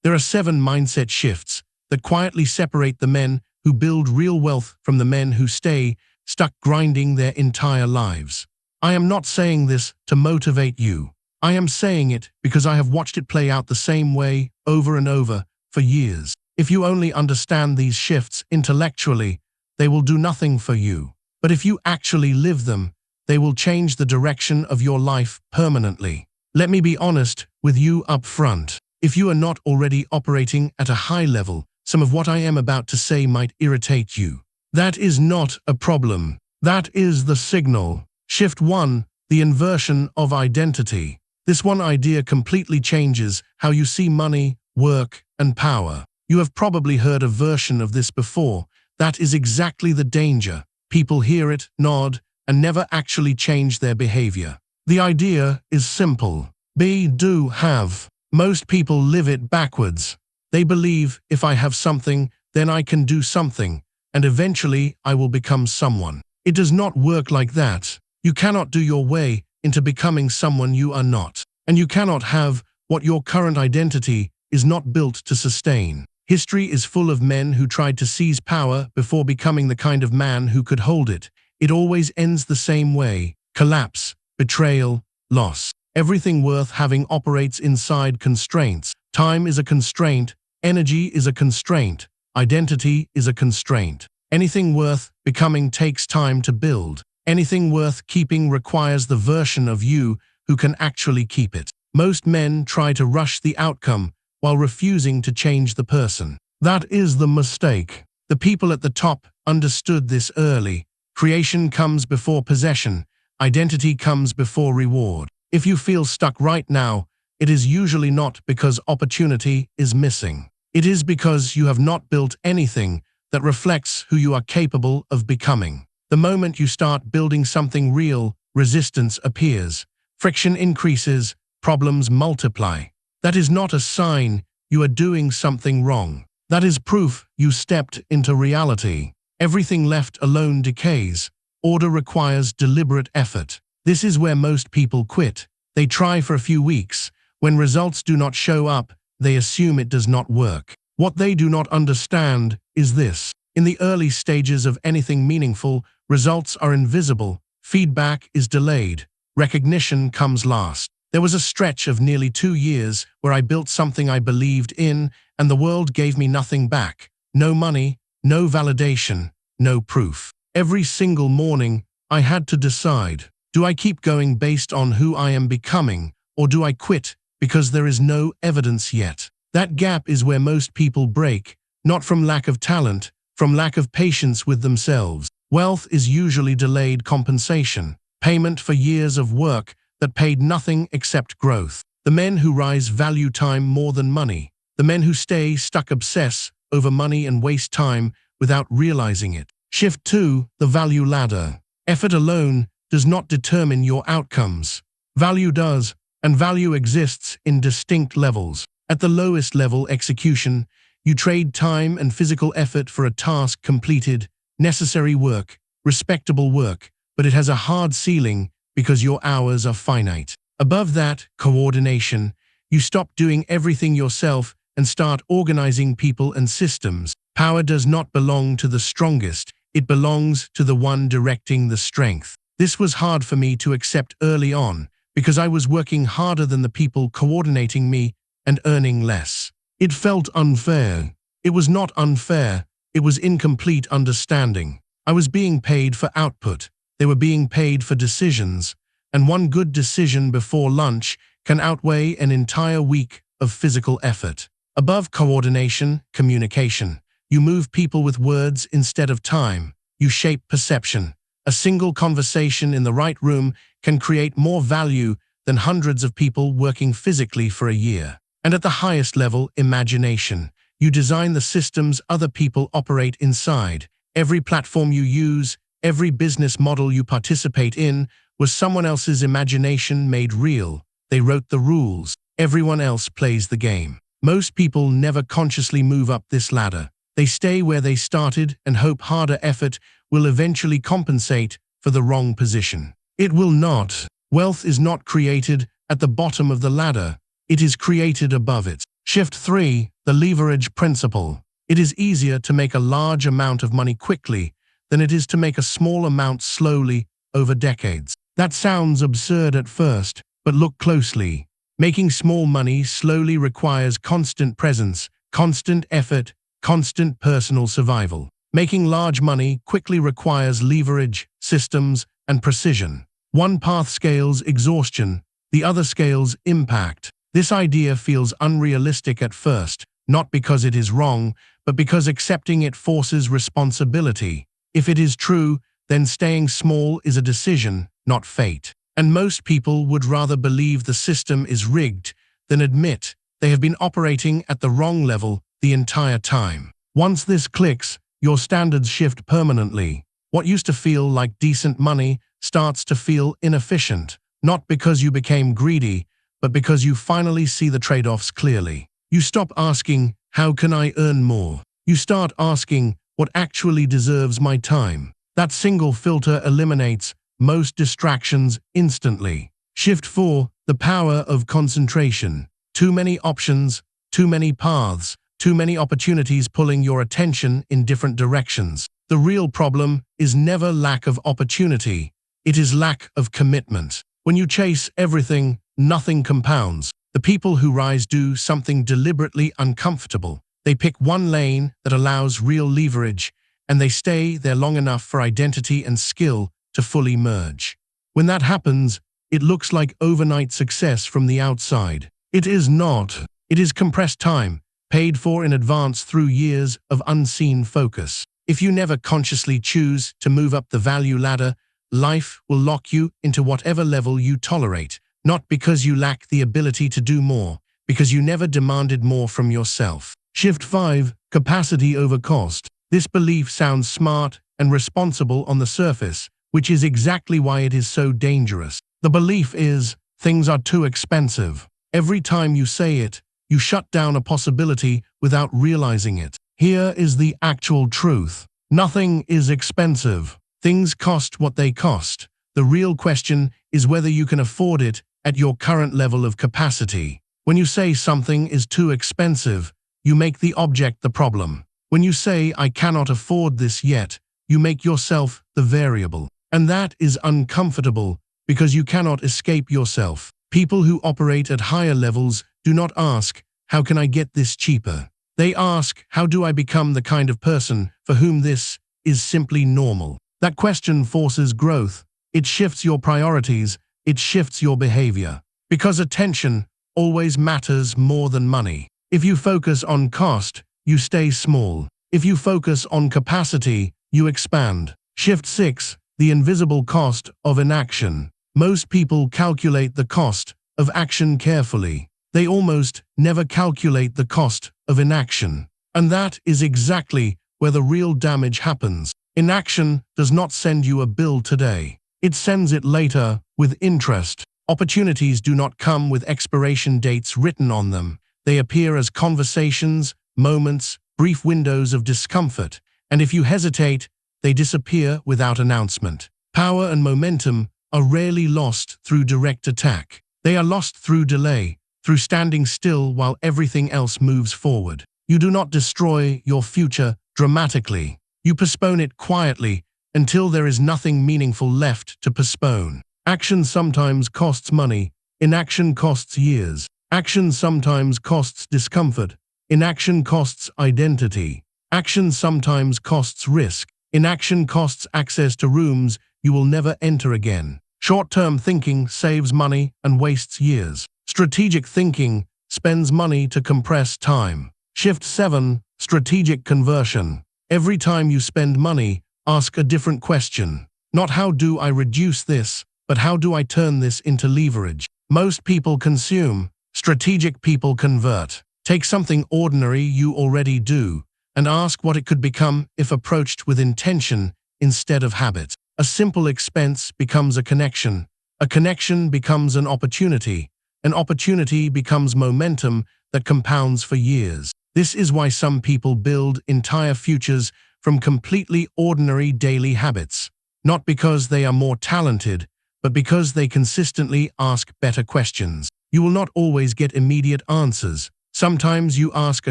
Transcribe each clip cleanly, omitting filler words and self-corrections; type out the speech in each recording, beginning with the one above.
There are 7 mindset shifts that quietly separate the men who build real wealth from the men who stay stuck grinding their entire lives. I am not saying this to motivate you. I am saying it because I have watched it play out the same way over and over for years. If you only understand these shifts intellectually, they will do nothing for you. But if you actually live them, they will change the direction of your life permanently. Let me be honest with you up front. If you are not already operating at a high level, some of what I am about to say might irritate you. That is not a problem. That is the signal. Shift 1, the inversion of identity. This one idea completely changes how you see money, work, and power. You have probably heard a version of this before. That is exactly the danger. People hear it, nod, and never actually change their behavior. The idea is simple. Be, do, have. Most people live it backwards. They believe if I have something, then I can do something, and eventually I will become someone. It does not work like that. You cannot do your way into becoming someone you are not, and you cannot have what your current identity is not built to sustain. History is full of men who tried to seize power before becoming the kind of man who could hold it. It always ends the same way: collapse, betrayal, loss. Everything worth having operates inside constraints. Time is a constraint, energy is a constraint, identity is a constraint. Anything worth becoming takes time to build. Anything worth keeping requires the version of you who can actually keep it. Most men try to rush the outcome while refusing to change the person. That is the mistake. The people at the top understood this early. Creation comes before possession. Identity comes before reward. If you feel stuck right now, it is usually not because opportunity is missing. It is because you have not built anything that reflects who you are capable of becoming. The moment you start building something real, resistance appears. Friction increases, problems multiply. That is not a sign you are doing something wrong. That is proof you stepped into reality. Everything left alone decays. Order requires deliberate effort. This is where most people quit. They try for a few weeks. When results do not show up, they assume it does not work. What they do not understand is this. In the early stages of anything meaningful, results are invisible. Feedback is delayed. Recognition comes last. There was a stretch of nearly 2 years where I built something I believed in, and the world gave me nothing back. No money, no validation, no proof. Every single morning, I had to decide. Do I keep going based on who I am becoming, or do I quit because there is no evidence yet? That gap is where most people break, not from lack of talent, from lack of patience with themselves. Wealth is usually delayed compensation, payment for years of work that paid nothing except growth. The men who rise value time more than money. The men who stay stuck obsess over money and waste time without realizing it. Shift 2, the value ladder. Effort alone does not determine your outcomes. Value does, and value exists in distinct levels. At the lowest level, execution, you trade time and physical effort for a task completed, necessary work, respectable work, but it has a hard ceiling because your hours are finite. Above that, coordination, you stop doing everything yourself and start organizing people and systems. Power does not belong to the strongest, it belongs to the one directing the strength. This was hard for me to accept early on, because I was working harder than the people coordinating me and earning less. It felt unfair. It was not unfair, it was incomplete understanding. I was being paid for output, they were being paid for decisions, and one good decision before lunch can outweigh an entire week of physical effort. Above coordination, communication. You move people with words instead of time. You shape perception. A single conversation in the right room can create more value than hundreds of people working physically for a year. And at the highest level, imagination. You design the systems other people operate inside. Every platform you use, every business model you participate in, was someone else's imagination made real. They wrote the rules. Everyone else plays the game. Most people never consciously move up this ladder. They stay where they started and hope harder effort will eventually compensate for the wrong position. It will not. Wealth is not created at the bottom of the ladder. It is created above it. Shift 3, the leverage principle. It is easier to make a large amount of money quickly than it is to make a small amount slowly over decades. That sounds absurd at first, but look closely. Making small money slowly requires constant presence, constant effort, constant personal survival. Making large money quickly requires leverage, systems, and precision. One path scales exhaustion, the other scales impact. This idea feels unrealistic at first, not because it is wrong, but because accepting it forces responsibility. If it is true, then staying small is a decision, not fate. And most people would rather believe the system is rigged than admit they have been operating at the wrong level the entire time. Once this clicks, your standards shift permanently. What used to feel like decent money starts to feel inefficient, not because you became greedy, but because you finally see the trade-offs clearly. You stop asking, how can I earn more? You start asking, what actually deserves my time? That single filter eliminates most distractions instantly. Shift 4, the power of concentration. Too many options, too many paths, too many opportunities pulling your attention in different directions. The real problem is never lack of opportunity. It is lack of commitment. When you chase everything, nothing compounds. The people who rise do something deliberately uncomfortable. They pick one lane that allows real leverage, and they stay there long enough for identity and skill to fully merge. When that happens, it looks like overnight success from the outside. It is not. It is compressed time, paid for in advance through years of unseen focus. If you never consciously choose to move up the value ladder, life will lock you into whatever level you tolerate, not because you lack the ability to do more, because you never demanded more from yourself. Shift 5, capacity over cost. This belief sounds smart and responsible on the surface, which is exactly why it is so dangerous. The belief is, things are too expensive. Every time you say it, you shut down a possibility without realizing it. Here is the actual truth. Nothing is expensive. Things cost what they cost. The real question is whether you can afford it at your current level of capacity. When you say something is too expensive, you make the object the problem. When you say, I cannot afford this yet, you make yourself the variable. And that is uncomfortable because you cannot escape yourself. People who operate at higher levels do not ask, how can I get this cheaper? They ask, how do I become the kind of person for whom this is simply normal? That question forces growth. It shifts your priorities. It shifts your behavior. Because attention always matters more than money. If you focus on cost, you stay small. If you focus on capacity, you expand. Shift 6, the invisible cost of inaction. Most people calculate the cost of action carefully. They almost never calculate the cost of inaction. And that is exactly where the real damage happens. Inaction does not send you a bill today. It sends it later with interest. Opportunities do not come with expiration dates written on them. They appear as conversations, moments, brief windows of discomfort. And if you hesitate, they disappear without announcement. Power and momentum are rarely lost through direct attack. They are lost through delay, through standing still while everything else moves forward. You do not destroy your future dramatically. You postpone it quietly until there is nothing meaningful left to postpone. Action sometimes costs money. Inaction costs years. Action sometimes costs discomfort. Inaction costs identity. Action sometimes costs risk. Inaction costs access to rooms you will never enter again. Short-term thinking saves money and wastes years. Strategic thinking spends money to compress time. Shift 7, strategic conversion. Every time you spend money, ask a different question. Not how do I reduce this, but how do I turn this into leverage? Most people consume. Strategic people convert. Take something ordinary you already do and ask what it could become if approached with intention instead of habit. A simple expense becomes a connection. A connection becomes an opportunity. An opportunity becomes momentum that compounds for years. This is why some people build entire futures from completely ordinary daily habits. Not because they are more talented, but because they consistently ask better questions. You will not always get immediate answers. Sometimes you ask a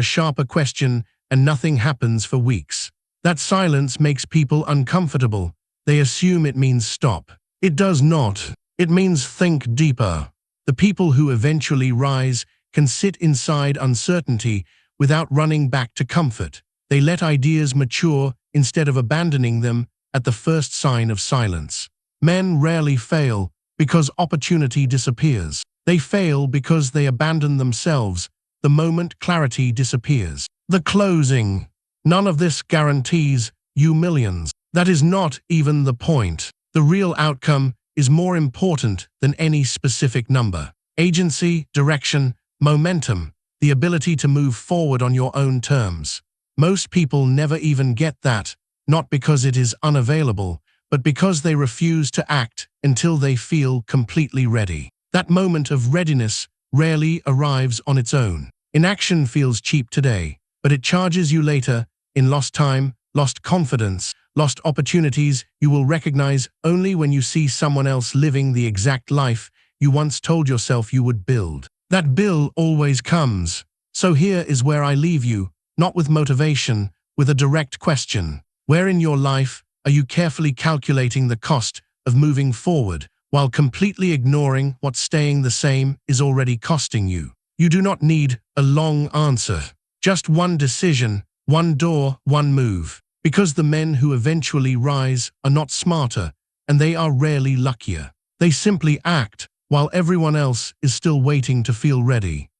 sharper question and nothing happens for weeks. That silence makes people uncomfortable. They assume it means stop. It does not. It means think deeper. The people who eventually rise can sit inside uncertainty without running back to comfort. They let ideas mature instead of abandoning them at the first sign of silence. Men rarely fail because opportunity disappears. They fail because they abandon themselves the moment clarity disappears. The closing. None of this guarantees you millions. That is not even the point. The real outcome is more important than any specific number. Agency, direction, momentum, the ability to move forward on your own terms. Most people never even get that, not because it is unavailable, but because they refuse to act until they feel completely ready. That moment of readiness rarely arrives on its own. Inaction feels cheap today, but it charges you later in lost time, lost confidence, lost opportunities you will recognize only when you see someone else living the exact life you once told yourself you would build. That bill always comes. So here is where I leave you, not with motivation, with a direct question. Where in your life are you carefully calculating the cost of moving forward while completely ignoring what staying the same is already costing you? You do not need a long answer. Just one decision, one door, one move. Because the men who eventually rise are not smarter, and they are rarely luckier. They simply act while everyone else is still waiting to feel ready.